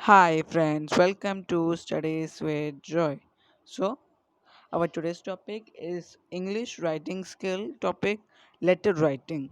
Hi friends, welcome to Studies with Joy. So, our today's topic is English writing skill topic letter writing.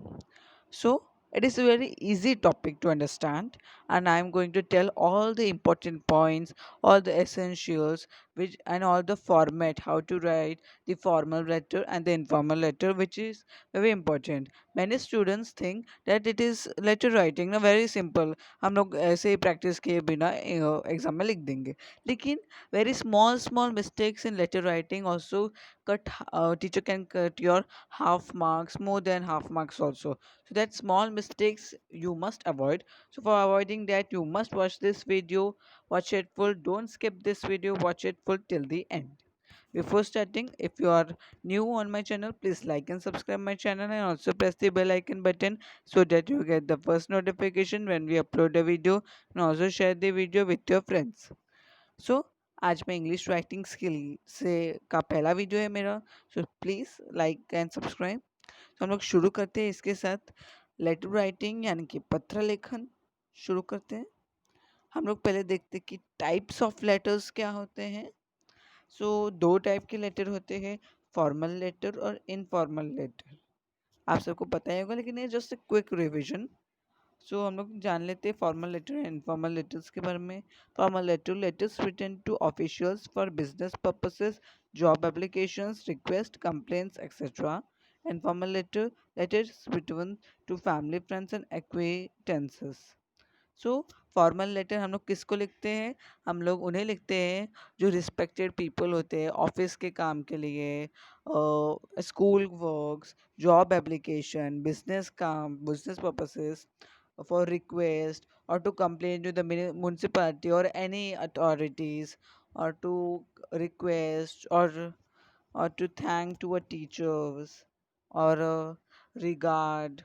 So, it is a very easy topic to understand, and I am going to tell all the important points, all the essentials, which and all the format how to write the formal letter and the informal letter, which is very important. Many students think that it is letter writing ना very simple. हम लोग ऐसे ही practice किए बिना exam में लिख देंगे लेकिन very small mistakes in letter writing also teacher can cut your half marks, more than half marks also. So that small mistakes you must avoid. So for avoiding that, you must watch this video, watch it full. Don't skip this video, watch it full till the end. Before starting, if you are new on my channel, please like and subscribe my channel and also press the bell icon button so that you get the first notification when we upload a video, and also share the video with your friends. So आज मैं English writing skill से का पहला video है मेरा. So please like and subscribe. तो हम लोग शुरू करते हैं इसके साथ लेटर राइटिंग यानी कि पत्र लेखन शुरू करते हैं. हम लोग पहले देखते हैं कि टाइप्स ऑफ लेटर्स क्या होते हैं. दो टाइप के लेटर होते हैं, फॉर्मल लेटर और इनफॉर्मल लेटर. आप सबको पता ही होगा लेकिन ये जस्ट क्विक रिविजन. हम लोग जान लेते हैं formal letter and informal letters के बारे में. Formal letter letters written to officials for business purposes, job applications, request, complaints etcetera. Informal letter letters written to family, friends and acquaintances. So formal letter हम लोग किसको लिखते हैं? हम लोग उन्हें लिखते हैं जो रिस्पेक्टेड पीपल होते हैं ऑफिस के काम के लिए, school works, job application, business काम, business purposes, for request or to complain to the municipality or any authorities, or to request or to thank to a teachers, or regard,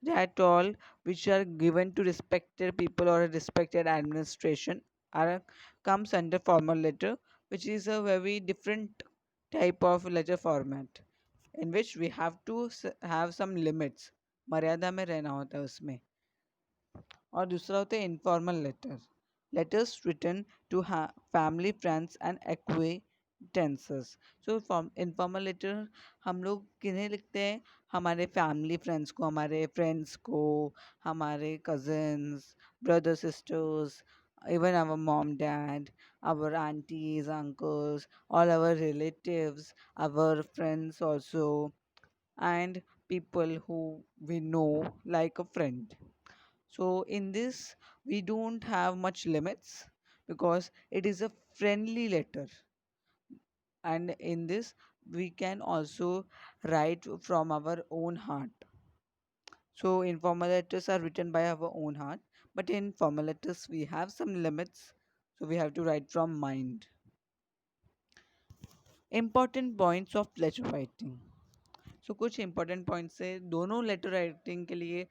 that all which are given to respected people or a respected administration are comes under formal letter, which is a very different type of letter format in which we have to have some limits. मर्यादा में रहना होता है उसमें. और दूसरा होता है informal letter, letters written to family, friends and acquaintances. Informal letter हम लोग किन्हें लिखते हैं? हमारे फैमिली फ्रेंड्स को, हमारे फ्रेंड्स को, हमारे cousins, brother sisters, even our mom dad, our aunties, uncles, all our relatives, our friends also, and people who we know like a friend. So in this, we don't have much limits because it is a friendly letter, and in this, we can also write from our own heart. So informal letters are written by our own heart, but in formal letters, we have some limits. So we have to write from mind. Important points of letter writing. कुछ important points है दोनों letter writing के लिए.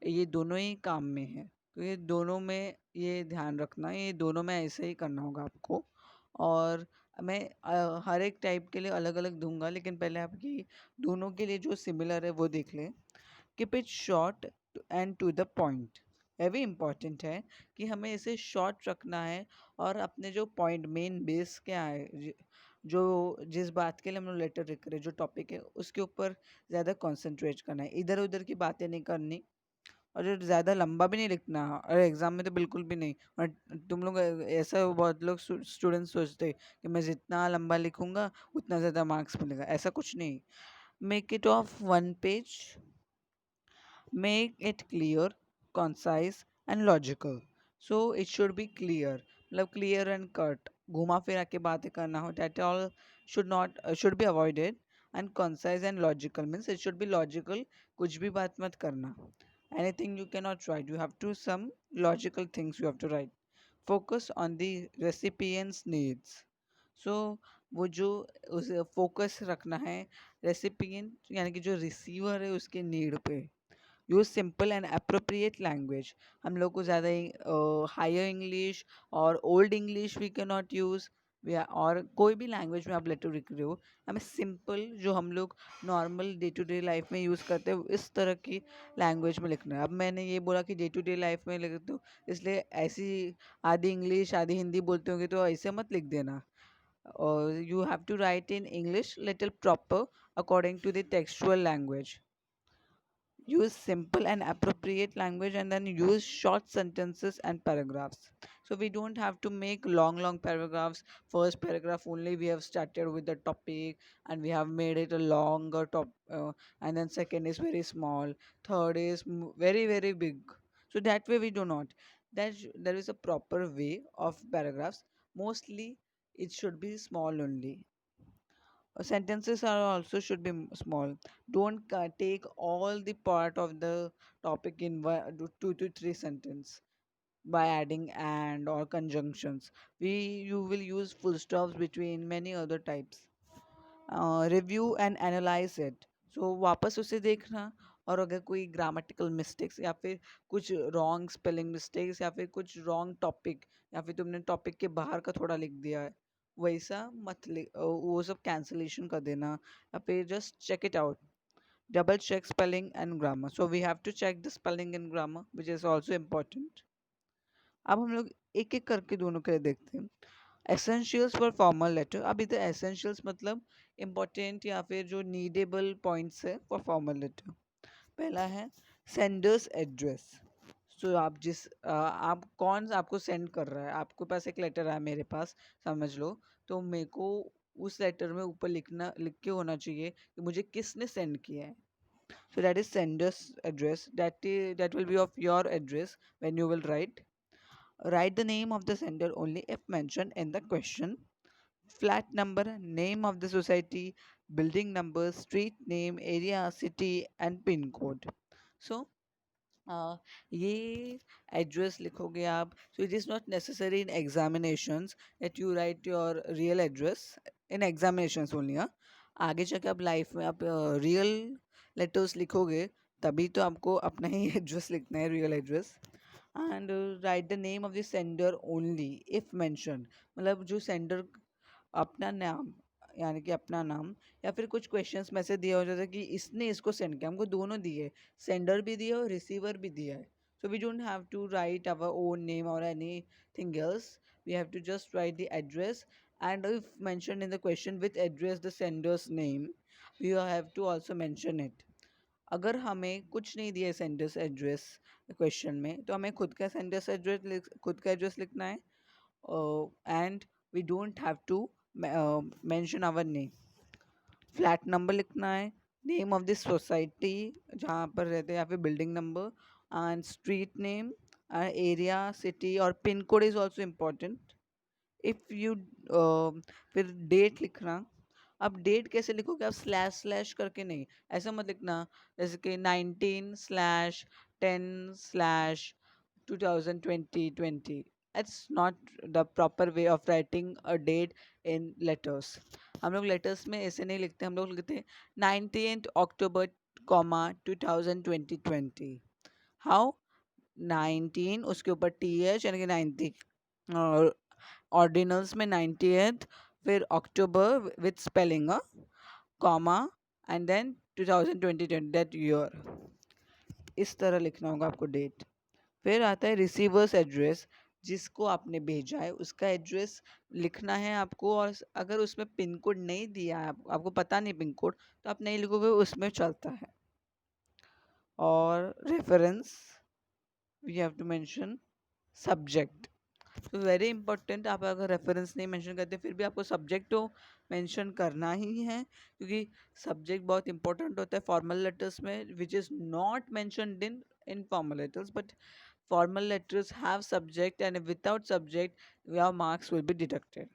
ये दोनों ही काम में है, तो ये दोनों में ये ध्यान रखना, ये दोनों में ऐसे ही करना होगा आपको. और मैं हर एक टाइप के लिए अलग अलग दूंगा, लेकिन पहले आपकी दोनों के लिए जो सिमिलर है वो देख लें. Keep it short and to the point. ये भी इम्पॉर्टेंट है कि हमें इसे शॉर्ट रखना है, और अपने जो पॉइंट मेन बेस क्या है, जो जिस बात के लिए हम लोग लेटर लिख रहे हैं, जो टॉपिक है उसके ऊपर ज़्यादा कंसंट्रेट करना है, इधर उधर की बातें नहीं करनी. और जो ज़्यादा लंबा भी नहीं लिखना, और एग्ज़ाम में तो बिल्कुल भी नहीं. और तुम लोग ऐसा बहुत लोग स्टूडेंट्स सोचते हैं कि मैं जितना लंबा लिखूंगा उतना ज़्यादा मार्क्स मिलेगा. ऐसा कुछ नहीं. Make it of one page. Make it clear, concise and logical. So it should be clear, मतलब clear and cut. घुमा फिरा के बातें करना हो, that all should be avoided. And concise and logical means it should be logical. कुछ भी बात मत करना. Anything you cannot write. You have to some logical things you have to write. Focus on the recipient's needs. वो जो उसे focus रखना है रेसिपिएंट यानी कि जो रिसीवर है उसके नीड पे. Use simple and appropriate language. हम लोग को ज़्यादा हायर इंग्लिश और old English we can not use. या और कोई भी लैंग्वेज में आप लेटर लिख रहे हो, हमें सिंपल जो हम लोग normal day to day life में यूज़ करते हैं इस तरह की लैंग्वेज में लिखना है। अब मैंने ये बोला कि डे टू डे लाइफ में लिखते हो, इसलिए ऐसी आधी इंग्लिश आधी हिंदी बोलते होंगे तो ऐसे मत लिख देना। और you have to write in English little proper according to the textual language. Use simple and appropriate language, and then use short sentences and paragraphs. So we don't have to make long paragraphs. First paragraph only we have started with the topic and we have made it a longer top, and then second is very small, third is very big. So that way we do not. There is a proper way of paragraphs. Mostly it should be small only. Sentences are also should be small. Don't take all the part of the topic in two to three sentence by adding and or conjunctions. We You will use full stops between many other types. Review and analyze it. So वापस उसे देखना, और अगर कोई grammatical mistakes या फिर कुछ wrong spelling mistakes या फिर कुछ रॉन्ग टॉपिक या फिर तुमने टॉपिक के बाहर का थोड़ा लिख दिया है, वैसा मत वो सब कैंसलेशन कर देना, या फिर just check it out. Double check spelling and grammar. So we have to check the spelling and grammar, which is also important. अब हम लोग एक एक करके दोनों के लिए देखते हैं. Essentials for formal letter. अब इधर एसेंशियल्स मतलब इम्पोर्टेंट या फिर जो नीडेबल पॉइंट्स है फॉर फॉर्मल लेटर. पहला है सेंडर्स एड्रेस. सो आप आप कौन आपको सेंड कर रहा है, आपके पास एक लेटर है मेरे पास, समझ लो, तो मेरे को उस लेटर में ऊपर लिख के होना चाहिए कि मुझे किसने सेंड किया है. So that is sender's address. That will be of your address when you will write. Write the name of the sender only if mentioned in the question. Flat number, name of the society, building number, street name, area, city, and pin code. So, ये address लिखोगे आप. So it is not necessary in examinations that you write your real address in examinations only. हाँ, आगे जाके आप life में आप real letters लिखोगे तभी तो आपको अपना ही एड्रेस लिखना है, real address. And right the name of the sender only if mention. मतलब जो सेंडर अपना नाम, यानी कि अपना नाम, या फिर कुछ क्वेश्चंस में से दिया हो जाता है कि इसने इसको सेंड किया, हमको दोनों दिए, सेंडर भी दिया और रिसीवर भी दिया है. So we don't have to write our own name और anything else. We have to just write the address, and if mentioned in the question with address the sender's name, we have to also mention it. अगर हमें कुछ नहीं दिया sender's address question में, तो हमें खुद का सेंडर्स एड्रेस खुद का एड्रेस लिखना है. And we don't have to mention our name. Flat number लिखना है, नेम ऑफ द सोसाइटी जहाँ पर रहते हैं या फिर building number, and street name, area, city, और pin code is also important. If you फिर डेट लिखना. अब डेट कैसे लिखोगे आप, स्लैश स्लैश करके नहीं, ऐसा मत लिखना जैसे कि 19/10/2020. It's not the proper way of writing a date in letters. हम लोग लेटर्स में ऐसे नहीं लिखते, हम लोग लिखते हैं 19th October, 2020. हाउ, 19 उसके ऊपर टी एच यानी कि 90, और ऑर्डिनल्स में 90th, फिर October with spelling comma, and then 2020 that year. इस तरह लिखना होगा आपको डेट. फिर आता है रिसीवर्स एड्रेस. जिसको आपने भेजा है उसका एड्रेस लिखना है आपको, और अगर उसमें पिन कोड नहीं दिया है, आपको पता नहीं पिन कोड, तो आप नहीं लिखोगे, उसमें चलता है. और reference, we have to mention subject. तो वेरी इंपॉर्टेंट, आप अगर रेफरेंस नहीं मेंशन करते फिर भी आपको सब्जेक्ट तो मेंशन करना ही है, क्योंकि सब्जेक्ट बहुत इंपॉर्टेंट होता है फॉर्मल लेटर्स में, which is not mentioned in formal letters. But formal letters have subject, and without subject your marks will be deducted.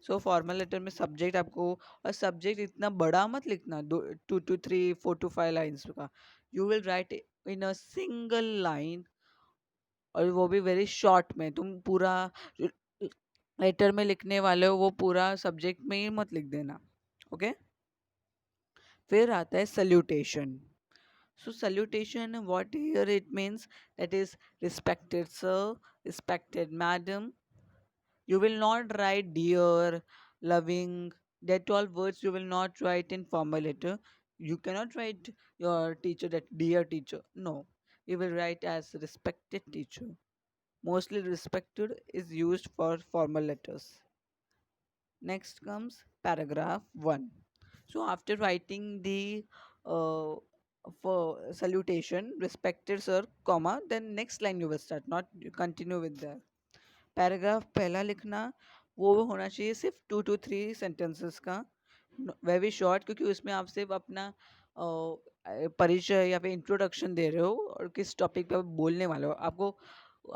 So formal letter में subject आपको, और subject इतना बड़ा मत लिखना, 2 to 3 4 to 5 lines का. You will write in a single line, और वो भी वेरी शॉर्ट में. तुम पूरा लेटर में लिखने वाले हो वो पूरा सब्जेक्ट में ही मत लिख देना. ओके. फिर आता है salutation. So salutation, what here it means, that is respected sir, respected madam, You will not write dear, loving, that all words you will not write in formal letter. You cannot write your teacher that dear teacher. No. You will write as respected teacher. Mostly respected is used for formal letters. Next comes paragraph 1. So after writing the uh, for salutation, respected sir, comma, then next line you will start, not you continue with that. Paragraph पहला लिखना वो होना चाहिए सिर्फ 2 to 3 sentences का, very short, क्योंकि उसमें आप सिर्फ अपना परिचय या फिर इंट्रोडक्शन दे रहे हो और किस टॉपिक पे आप बोलने वाले हो। आपको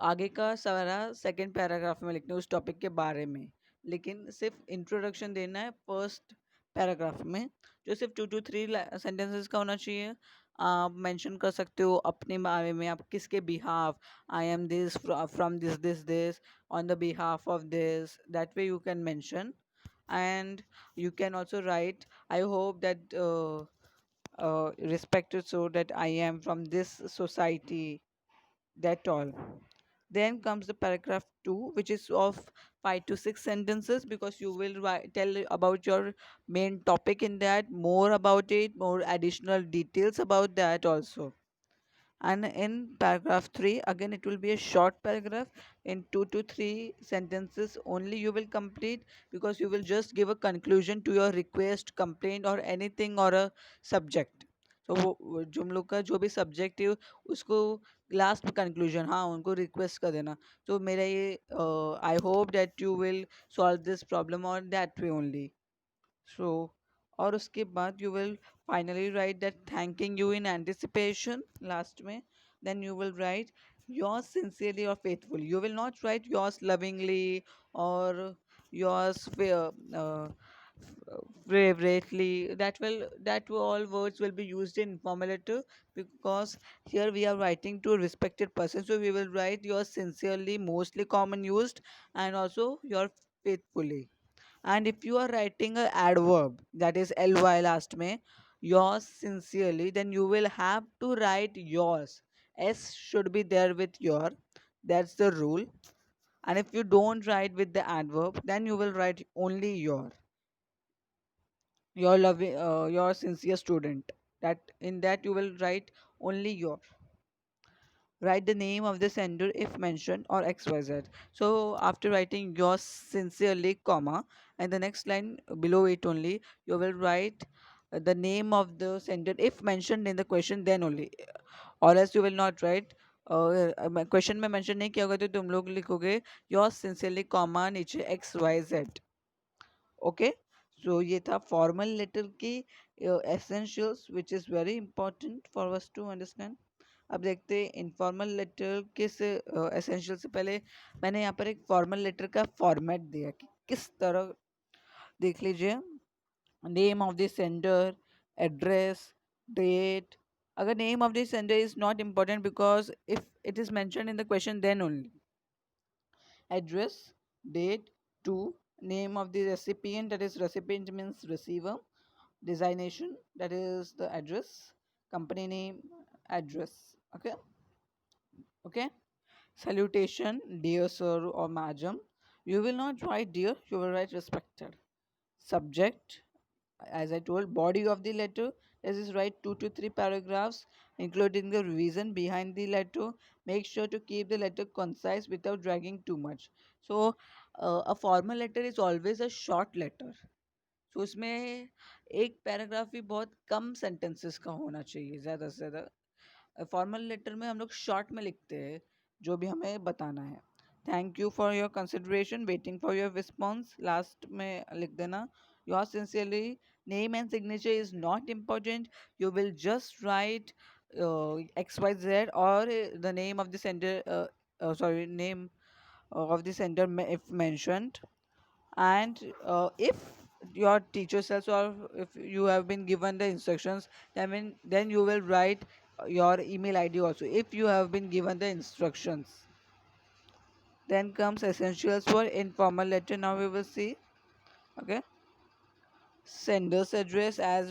आगे का सारा सेकंड पैराग्राफ में लिखना है उस टॉपिक के बारे में, लेकिन सिर्फ इंट्रोडक्शन देना है फर्स्ट पैराग्राफ में, जो सिर्फ 2 to 3 सेंटेंसेस का होना चाहिए। आप मेंशन कर सकते हो अपने बारे में, आप किसके behalf, I am this from this on the behalf of this, that way you can mention. And you can also write, I hope that respected so that I am from this society, that all. Then comes the paragraph 2, which is of 5 to 6 sentences, because you will tell about your main topic in that, more about it, more additional details about that also. And in paragraph 3, again, it will be a short paragraph in 2 to 3 sentences only you will complete, because you will just give a conclusion to your request, complaint, or anything, or a subject. तो जो हम लोग का जो भी subject है उसको last में कंक्लूजन, हाँ, उनको रिक्वेस्ट कर देना, तो मेरा ये I hope that you will solve this problem और दैट वे ओनली। सो और उसके बाद you will finally write that thanking you in anticipation last में. Then you will write yours sincerely or faithfully. You will not write yours lovingly or yours bravely. That will all words will be used in informal letter, because here we are writing to a respected person. So we will write yours sincerely, mostly common used, and also your faithfully. And if you are writing a adverb, that is ly last में, yours sincerely, then you will have to write yours. S should be there with your. That's the rule. And if you don't write with the adverb, then you will write only your loving, your sincere student. That in that you will write only your. Write the name of the sender if mentioned, or xyz. So after writing yours sincerely, comma, and the next line below it only, you will write the name of the sender if mentioned in the question, then only, or else you will not write. Question में mention नहीं किया होगा तो तुम लोग लिखोगे yours sincerely comma नीचे XYZ। Okay, so ये था फॉर्मल लेटर की essentials which is very important for us to understand. अब देखते हैं इनफॉर्मल लेटर किस एसेंशियल से पहले मैंने यहाँ पर एक फॉर्मल लेटर का फॉर्मेट दिया कि किस तरह, देख लीजिए, name of the sender, address, date. अगर name of the sender is not important because if it is mention in the question then only, address, date, 2, name of the recipient, that is recipient means receiver, designation, that is the address, company name, address. Okay, okay. Salutation, dear sir or madam. You will not write dear, you will write respected. Subject, as I told, body of the letter. This is write 2 to 3 paragraphs, including the reason behind the letter. Make sure to keep the letter concise without dragging too much. So, a formal letter is always a short letter. So उसमें एक paragraph भी बहुत कम sentences का होना चाहिए, ज़्यादा से ज़्यादा। फॉर्मल लेटर में हम लोग शॉर्ट में लिखते हैं जो भी हमें बताना है। Thank you for your consideration, waiting for your response, last में लिख देना। Your sincerely, name and signature is not important, you will just right XYZ or the name of the sender, sorry, name of the sender if mentioned. And if your teacher says, or if you have been given the instructions, then you will write your email ID also if you have been given the instructions. Then comes essentials for informal letter. Now we will see. Okay, sender's address, as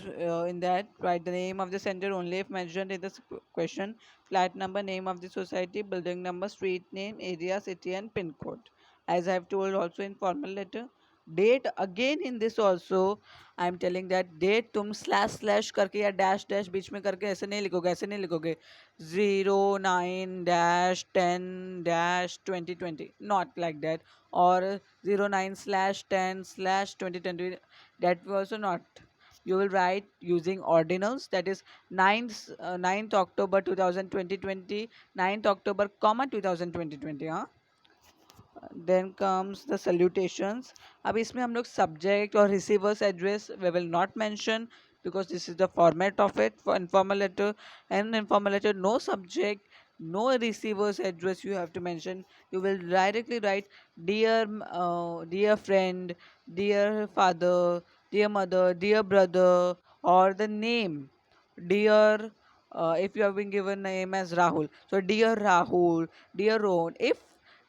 in that write the name of the sender only if mentioned in the question, flat number, name of the society, building number, street name, area, city, and pin code. as I have told also in formal letter. Date again in this also I am telling that date तुम slash slash करके या dash dash बीच में करके ऐसे नहीं लिखोगे 09-10-2020 not like that, or 09/10/2020, that was also not. You will write using ordinals, that is 9th October 2020, 9th October comma 2020, हाँ. Then comes the salutations. अब इसमें हम लोग subject और receivers address we will not mention because this is the format of it for informal letter. And informal letter, no subject, no receivers address you have to mention. You will directly write dear, dear friend, dear father, dear mother, dear brother, or the name dear. If you have been given name as Rahul, so dear Rahul, dear Rohan. If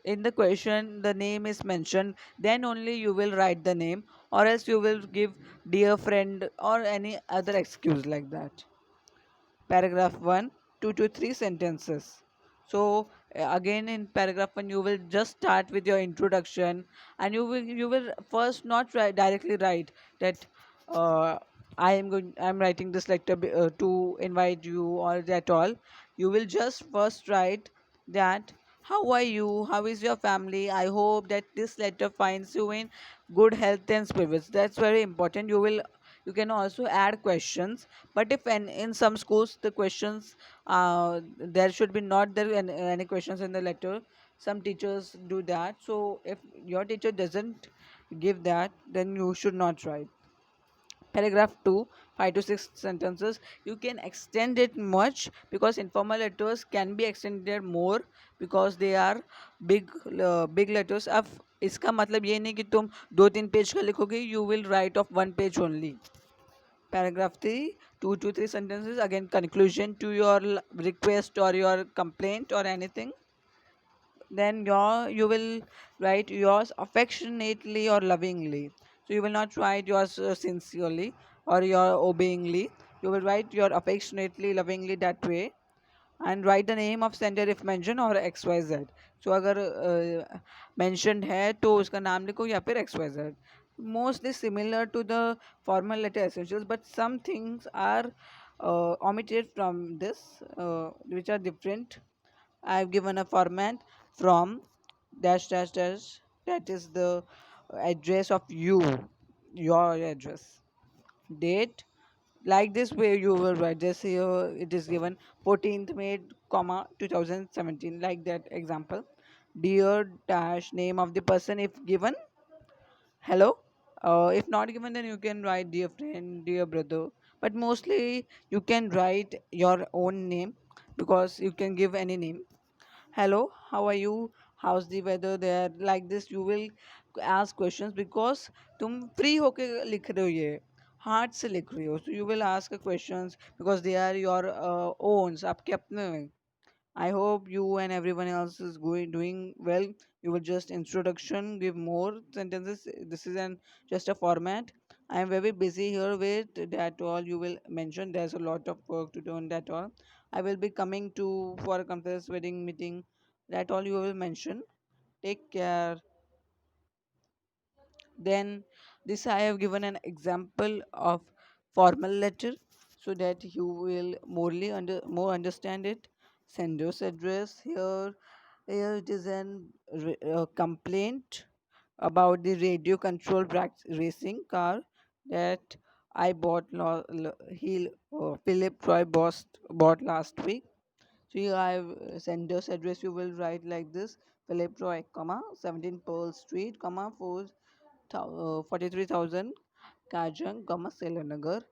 in the question the name is mentioned, then only you will write the name, or else you will give dear friend or any other excuse like that. Paragraph 1, 2 to 3 sentences. So again in paragraph 1 you will just start with your introduction, and you will first not directly write that uh, I'm writing this letter to invite you or that all. You will just first write that how are you, how is your family, I hope that this letter finds you in good health and spirits. That's very important. You can also add questions, but if in some schools the questions, there should be not there any questions in the letter. Some teachers do that, so if your teacher doesn't give that, then you should not write. Paragraph 2, 5 to 6 sentences. You can extend it much because informal letters can be extended more because they are big letters. अब इसका मतलब ये नहीं कि तुम 2-3 page का लिखोगे. You will write of 1 page only. Paragraph 3, 2 to 3 sentences. Again, conclusion to your request or your complaint or anything. Then you will write yours affectionately or lovingly. So you will not write yours sincerely or your obeyingly. You will write your affectionately, lovingly that way, and write the name of sender if mentioned or XYZ. So अगर mentioned है तो उसका नाम लिखो या फिर XYZ. Mostly similar to the formal letter essentials, but some things are omitted from this, which are different. I've given a format from dash dash dash, that is the address of you, your address, date, like this way you will write this here. It is given 14th May comma 2017, like that example. Dear dash name of the person if given, hello. If not given, then you can write dear friend, dear brother, but mostly you can write your own name because you can give any name. Hello, how are you, how's the weather there, like this you will ask questions because तुम free होके लिख रहे हो, ये heart से लिख रहे हो, so you will ask questions because they are your owns, आपके अपने हैं. I hope you and everyone else is going doing well. You will just introduction, give more sentences. This is an just a format. I am very busy here with that all. You will mention there's a lot of work to do on that all. I will be coming to for a conference wedding meeting. That all you will mention. Take care. Then this I have given an example of formal letter so that you will more understand it. Sender's address here. Here it is an complaint about the radio controlled racing car that I bought. Philip Roy bought last week. So you have sender's address. You will write like this: Philip Roy, comma 17 Pearl Street, comma 43,000 Kajang, comma Selanagar.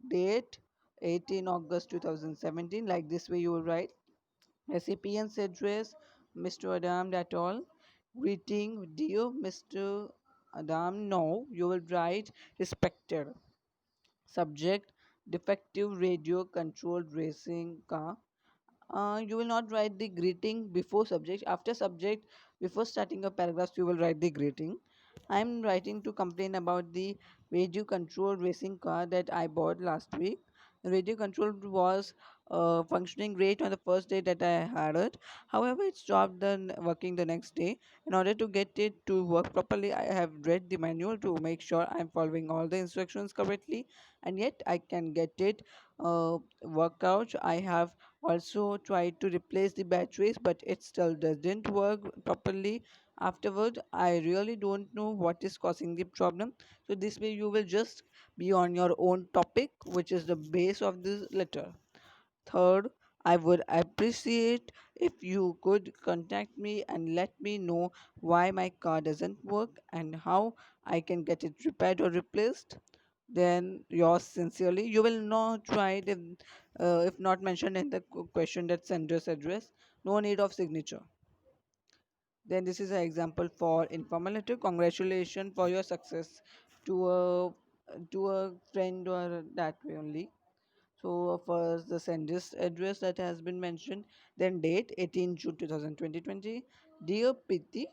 Date 18 August 2017. Like this way you will write. Recipient's address, Mr. Adam, that all. Greeting, dear Mr. Adam. No, you will write respected. Subject, defective radio controlled racing car. You will not write the greeting before subject. After subject, before starting a paragraph, you will write the greeting. I am writing to complain about the radio controlled racing car that I bought last week. The radio controlled was functioning great on the first day that I had it. However, it stopped then working the next day. In order to get it to work properly, I have read the manual to make sure I'm following all the instructions correctly, and yet I can get it work out. I have also tried to replace the batteries, but it still doesn't work properly. Afterward, I really don't know what is causing the problem. So this way, you will just be on your own topic, which is the base of this letter. Third, I would appreciate if you could contact me and let me know why my car doesn't work and how I can get it repaired or replaced. Then yours sincerely. You will not write if not mentioned in the question that sender's address. No need of signature. Then this is an example for informal letter. Congratulations for your success to a friend or that way only. So first the sender's address that has been mentioned, then date 18 June 2020. Dear Piti,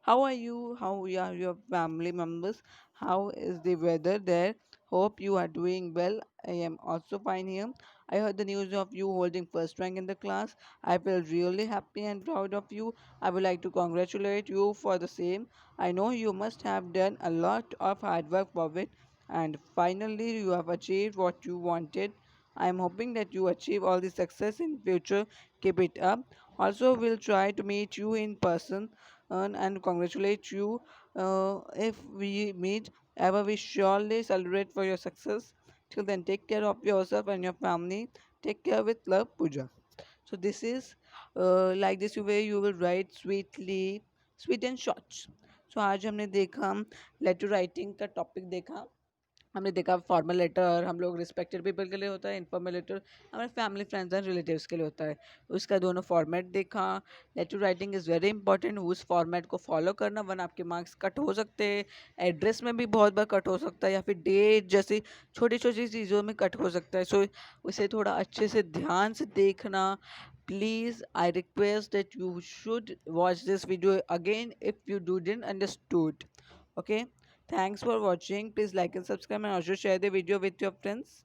how are you? How are your family members? How is the weather there? Hope you are doing well. I am also fine here. I heard the news of you holding first rank in the class. I feel really happy and proud of you. I would like to congratulate you for the same. I know you must have done a lot of hard work for it, and finally you have achieved what you wanted. I am hoping that you achieve all the success in future. Keep it up. Also, we'll try to meet you in person and congratulate you. If we meet ever, we surely celebrate for your success. Till then, take care of yourself and your family. Take care with love, Pooja. So this is like this way you will write sweetly, sweet and short. So आज हमने देखा letter writing का topic देखा. हमने देखा formal letter हम लोग respected people के लिए होता है, इनफॉर्मल लेटर हमारे फैमिली फ्रेंड्स एंड रिलेटिव्स के लिए होता है. उसका दोनों फॉर्मेट देखा. Letter writing is very important. उस फॉर्मेट को फॉलो करना वरना आपके मार्क्स कट हो सकते हैं. एड्रेस में भी बहुत बार कट हो सकता है या फिर डेट जैसी छोटी छोटी चीज़ों में कट हो सकता है. सो उसे थोड़ा अच्छे से ध्यान से देखना. Please, I request that you should watch this video again if you didn't understood. Okay. Thanks for watching. Please like and subscribe and also share the video with your friends.